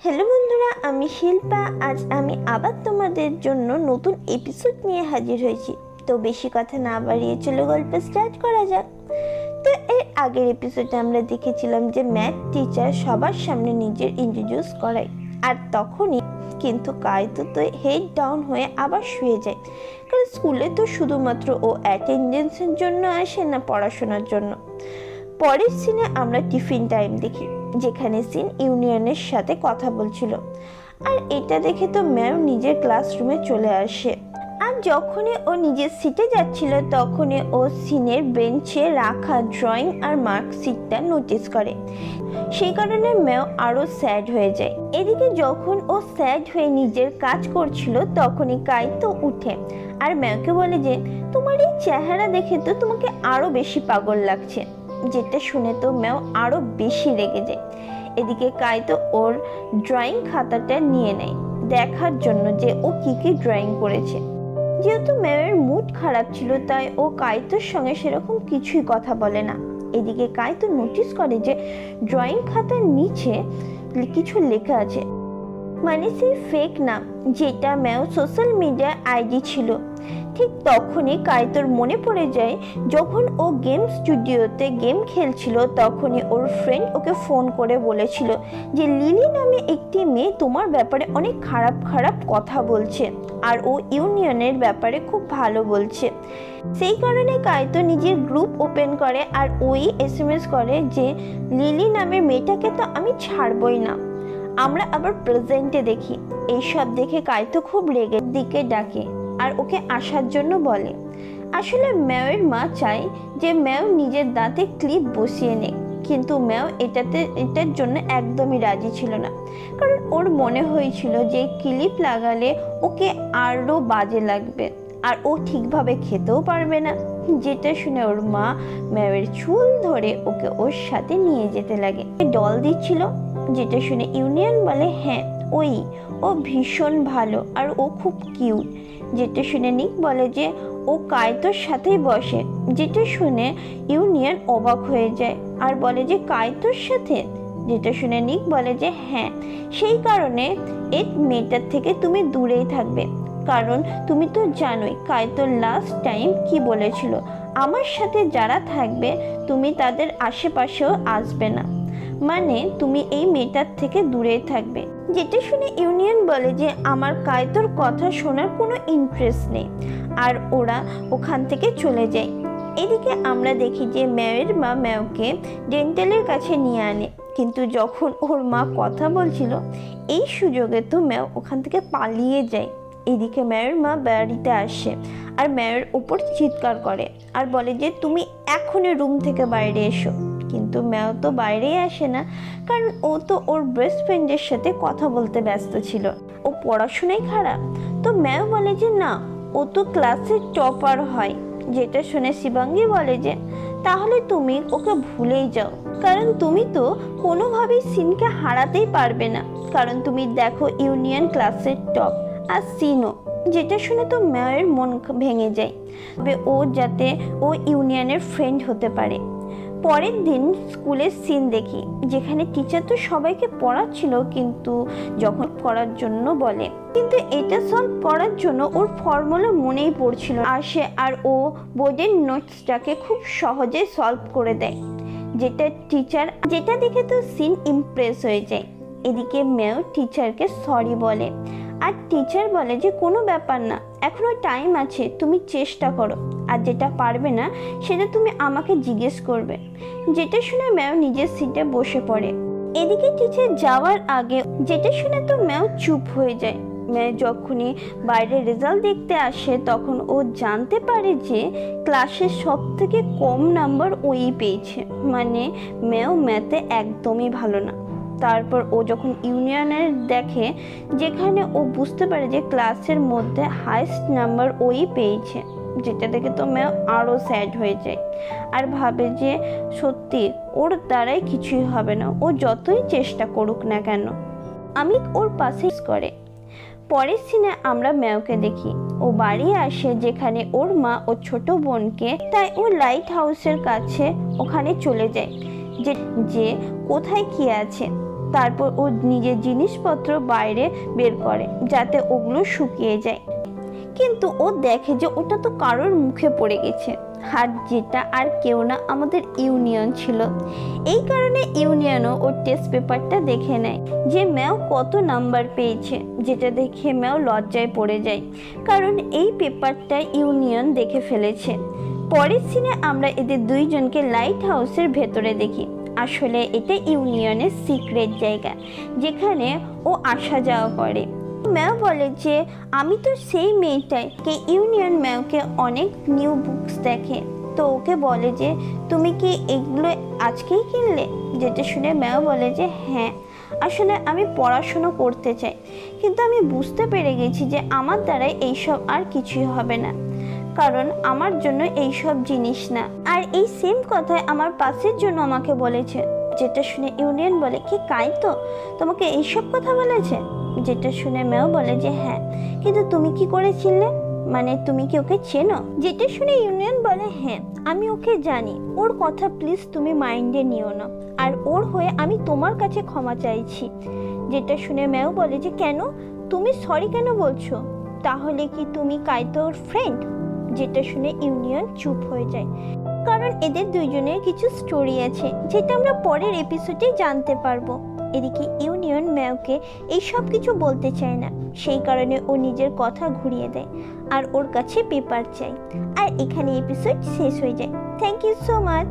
Hello বন্ধুরা, আমি শিল্পা। আজ আমি আবার তোমাদের জন্য নতুন এপিসোড নিয়ে হাজির হয়েছি। তো বেশি কথা না বাড়িয়ে চলো গল্প স্টার্ট করা যাক। তো এর আগের এপিসোডে আমরা দেখেছিলাম যে ম্যাথ টিচার সবার সামনে নিজের ইন্ট্রোডিউস করায়, আর তখনই কিন্তু কায়তো তো হেড ডাউন হয়ে আবার শুয়ে যায়, কারণ স্কুলে তো শুধুমাত্র ও অ্যাটেন্ডেন্সের জন্য আসে না, পড়াশোনার জন্য। পরের সিনে আমরা টিফিন টাইম দেখি, যেখানে সিন ইউনিয়নের সাথে কথা বলছিল, আর এটা দেখে তো ম্যাম নিজের ক্লাসরুমে চলে আসে। আর যখনই ও নিজের সিটে যাচ্ছিল তখনই ও সিনের বেঞ্চে রাখা ড্রয়িং আর মার্কশিটটা নোটিস করে। সেই কারণে ম্যাও আরও স্যাড হয়ে যায়। এদিকে যখন ও স্যাড হয়ে নিজের কাজ করছিল তখনই কায়তো উঠে আর ম্যাওকে বলে যে তোমার এই চেহারা দেখে তো তোমাকে আরও বেশি পাগল লাগছে, যেটা শুনে তো ম্যাও আরও বেশি রেগে যায়। এদিকে কায়তো ওর ড্রয়িং খাতাটা নিয়ে নেয় দেখার জন্য যে ও কি কি ড্রয়িং করেছে। যেহেতু ম্যাওয়ের মুড খারাপ ছিল তাই ও কায়তোর সঙ্গে সেরকম কিছুই কথা বলে না। এদিকে কায়তো নোটিস করে যে ড্রয়িং খাতার নিচে কিছু লেখা আছে, মানে সেই ফেক নাম যেটা ম্যাও সোশ্যাল মিডিয়া আইডি ছিল। ঠিক তখনই কায়তোর মনে পড়ে যায় যখন ও গেম স্টুডিওতে গেম খেলছিল তখনই ওর ফ্রেন্ড ওকে ফোন করে বলেছিল যে লিলি নামে একটি মেয়ে তোমার ব্যাপারে অনেক খারাপ খারাপ কথা বলছে, আর ও ইউনিয়নের ব্যাপারে খুব ভালো বলছে। সেই কারণে কায়তো নিজের গ্রুপ ওপেন করে আর ওই SMS করে যে লিলি নামের মেয়েটাকে তো আমি ছাড়বই না। আমরা আবার প্রেজেন্টে দেখি এইসব দেখে কায়তো খুব রেগে দিকে ডাকে আর ওকে আসার জন্য বলে। আসলে ম্যাওয়ের মা চায় যে ম্যাও নিজের দাঁতে ক্লিপ বসিয়ে নেয়, কিন্তু ম্যাও এটার জন্য একদমই রাজি ছিল না, কারণ ওর মনে হয়েছিল যে ক্লিপ লাগালে ওকে আরও বাজে লাগবে আর ও ঠিকভাবে খেতেও পারবে না। যেটা শুনে ওর মা ম্যাওয়ের চুল ধরে ওকে ওর সাথে নিয়ে যেতে লাগে। ডল দিচ্ছিল, যেটা শুনে ইউনিয়ন বলে হ্যাঁ ও ভীষণ ভালো আর ও খুব কিউট। যেটা শুনে নিক বলে যে ও কায়তোর সাথেই বসে। যেটা শুনে ইউনিয়ন অবাক হয়ে যায় আর বলে যে কায়তোর সাথে। যেটা শুনে নিক বলে যে হ্যাঁ, সেই কারণে এই মেয়েটার থেকে তুমি দূরেই থাকবে, কারণ তুমি তো জানোই কায়তো লাস্ট টাইম কি বলেছিল, আমার সাথে যারা থাকবে তুমি তাদের আশেপাশেও আসবে না, মানে তুমি এই মেয়েটার থেকে দূরেই থাকবে। যেটা শুনে ইউনিয়ন বলে যে আমার কায়তোর কথা শোনার কোনো ইন্টারেস্ট নেই, আর ওরা ওখান থেকে চলে যায়। এদিকে আমরা দেখি যে ম্যাওয়ের মা ম্যাওকে ডেন্টালের কাছে নিয়ে আনে, কিন্তু যখন ওর মা কথা বলছিল এই সুযোগে তো ম্যাও ওখান থেকে পালিয়ে যায়। এদিকে ম্যাওয়ের মা বাড়িতে আসে আর ম্যাওয়ের উপর চিৎকার করে আর বলে যে তুমি এখনই রুম থেকে বাইরে এসো, কিন্তু ম্যাও তো বাইরেই আসে না, কারণ ও তো ওর বেস্ট ফ্রেন্ডের সাথে কথা বলতে ব্যস্ত ছিল। ও পড়াশোনায় খারাপ, তো ম্যাও বলে যে না, ও তো ক্লাসের টপার হয়। যেটা শুনে শিবাঙ্গী বলে যে তাহলে তুমি ওকে ভুলেই যাও, কারণ তুমি তো কোনোভাবেই সিনকে হারাতেই পারবে না, কারণ তুমি দেখো ইউনিয়ন ক্লাসের টপ আর সিনও। যেটা শুনে তো ম্যাওয়ের মন ভেঙে যায়, ও যাতে ও ইউনিয়নের ফ্রেন্ড হতে পারে। পরের দিন স্কুলের সিন দেখি, যেখানে টিচার তো সবাইকে পড়াচ্ছিল, কিন্তু যখন করার জন্য বলে, কিন্তু এটা সলভ করার জন্য ওর ফর্মুলা মনেই পড়ছিল আসে, আর ও বোর্ডের নোটসটাকে খুব সহজে সলভ করে দেয়। যেটা দেখে তো সিন ইমপ্রেস হয়ে যায়। এদিকে ম্যাও টিচারকে সরি বলে, আর টিচার বলে যে কোনো ব্যাপার না, এখনো টাইম আছে, তুমি চেষ্টা করো, আর যেটা পারবে না সেটা তুমি আমাকে জিজ্ঞেস করবে। যেটা শুনে ম্যাও নিজের সিটে বসে পড়ে। এদিকে টিচার যাওয়ার আগে যেটা শুনে তো ম্যাও চুপ হয়ে যায়। ম্যাও যখনই বাইরে রেজাল্ট দেখতে আসে তখন ও জানতে পারে যে ক্লাসের সব থেকে কম নাম্বার ওই পেয়েছে, মানে ম্যাও ম্যাথে একদমই ভালো না। তারপর ও যখন ইউনিয়নের দেখে, যেখানে ও বুঝতে পারে যে ক্লাসের মধ্যে হাইস্ট নাম্বার ওই পেয়েছে, যেটা দেখে তো ম্যাও আরও স্যাড হয়ে যায় আর ভাবে যে সত্যি ওর দ্বারাই কিছুই হবে না, ও যতই চেষ্টা করুক না কেন। আমি ওর পাশে করে। পরের সিনে আমরা ম্যাওকে দেখি, ও বাড়ি আসে, যেখানে ওর মা ও ছোট বোনকে, তাই ও লাইট হাউসের কাছে ওখানে চলে যায় যে কোথায় কি আছে। তারপর ও নিজের জিনিসপত্র বাইরে বের করে যাতে ওগুলো শুকিয়ে যায়, কিন্তু ও দেখে যে ওটা তো কারোর মুখে পড়ে গেছে, আর যেটা আর কেউ না আমাদের ইউনিয়ন ছিল। এই কারণে ইউনিয়নও ওর টেস্ট পেপারটা দেখে নেয় যে ম্যাও কত নাম্বার পেয়েছে, যেটা দেখে ম্যাও লজ্জায় পড়ে যায়, কারণ এই পেপারটা ইউনিয়ন দেখে ফেলেছে। পরের সিনে আমরা এদের দুইজনকে লাইট হাউসের ভেতরে দেখি। আসলে এটা ইউনিয়নের সিক্রেট জায়গা যেখানে ও আসা যাওয়া করে। ম্যাও বলে যে আমি তো সেই মেয়েটাই কে ইউনিয়ন ম্যাওকে অনেক নিউ বুকস দেখে, তো ওকে বলে যে তুমি কি এগুলো আজকেই কিনলে? যেটা শুনে ম্যাও বলে যে হ্যাঁ, আসলে আমি পড়াশুনো করতে চাই, কিন্তু আমি বুঝতে পেরে গেছি যে আমার দ্বারাই এইসব আর কিছুই হবে না, কারণ আমার জন্য এইসব জিনিস না। আর এই সেম কথায় আমার পাশের জন্য আমাকে বলেছে। যেটা শুনে ইউনিয়ন বলে কি কাইতো তোমাকে এইসব কথা বলেছে? যেটা শুনে ম্যাও বলে যে হ্যাঁ, কিন্তু তুমি কি করেছিলে, মানে তুমি কি ওকে চেনো? যেটা শুনে ইউনিয়ন বলে হ্যাঁ, আমি ওকে জানি, ওর কথা প্লিজ তুমি মাইন্ডে নিও না, আর ওর হয়ে আমি তোমার কাছে ক্ষমা চাইছি। যেটা শুনে ম্যাও বলে যে কেন, তুমি সরি কেন বলছো? তাহলে কি তুমি কাইতোর ফ্রেন্ড? যেটা শুনে ইউনিয়ন চুপ হয়ে যায়, কারণ এদের দুইজনের কিছু স্টোরি আছে যেটা আমরা পরের এপিসোডে জানতে পারবো। এদিকে ইউনিয়ন ম্যাওকে এই সব কিছু বলতে চায় না, সেই কারণে ও নিজের কথা ঘুরিয়ে দেয় আর ওর কাছে পেপার চাই। আর এখানে এপিসোড শেষ হয়ে যায়। Thank you so much.